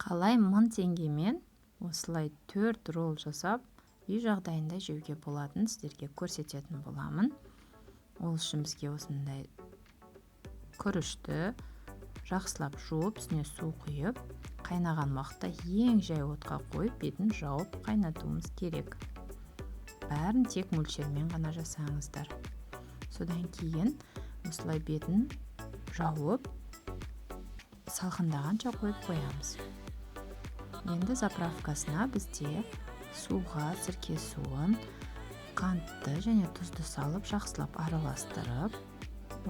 Қалай 1000 теңгемен осылай 4 ролл жасап, үй жағдайында жеуге болатынын сіздерге көрсететін боламын. Ол үшін бізге осындай күрішті жақсылап жуып, үстіне су құйып, қайнаған уақытта ең жай отқа қойып, бетін жауып қайнатуымыз керек. Бәрін тек мөлшермен ғана жасаңыздар. Содан кейін осылай бетін жауып, салқындағанша қойып қоямыз. Енді заправкасына бізде суға сірке суын, қантты және тұзды салып, жақсылап араластырып,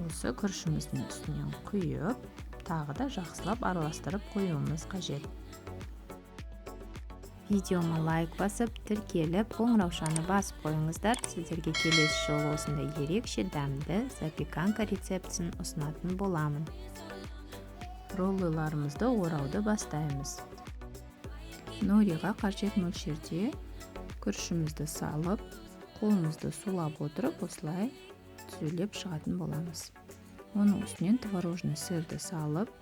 осы күрішіміздің үстінен құйып, тағы да жақсылап араластырып қоюымыз қажет. Видеома лайк басып, тіркеліп, қоңыраушаны басып қойыңыздар. Сіздерге келесі жолы осындай ерекше дәмді запеканка рецептісін ұсынатын боламын. Роллыларымызды орауды бастаймыз. Нориға қажет мөлшерде күрішімізді салып, қолымызды сулап отырып, осылай түзулеп шығатын боламыз. Оның үстінен творожный сырды салып,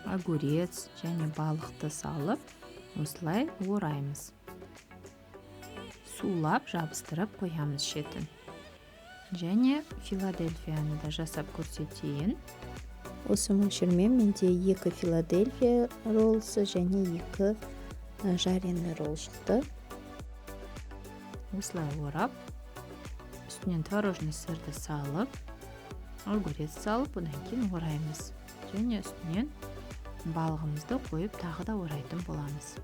огурец және балықты салып, осылай ораймыз. Сулап жабыстырып қоямыз шетін. Және Филадельфияны да жасап көрсетейін. Осы мөлшермен менде 2 Филадельфия роллсы және 2 жареный ролл шықты. Осылай орап, үстінен творожный сырды салып, огурец салып, одан кейін ораймыз. Және үстінен балығымызды қойып, тағы да орайтын боламыз.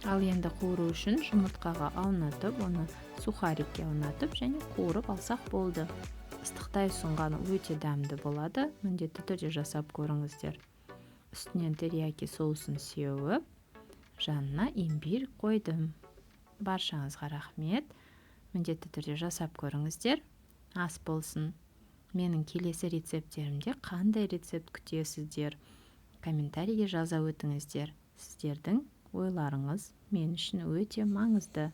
Ал енді қуыру үшін жұмыртқаға аунатып, оны сухарикке аунатып және қуырып алсақ болды. Ыстықтай ұсынғаны өте дәмді болады. Міндетті түрде жасап көріңіздер. Үстінен терияки соусын сеуіп, жанына имбирь қойдым. Баршаңызға рахмет. Міндетті түрде жасап көріңіздер. Ас болсын. Менің келесі рецепттерімде қандай рецепт күтесіздер? Комментарийге жаза өтіңіздер. Сіздердің ойларыңыз мен үшін өте маңызды.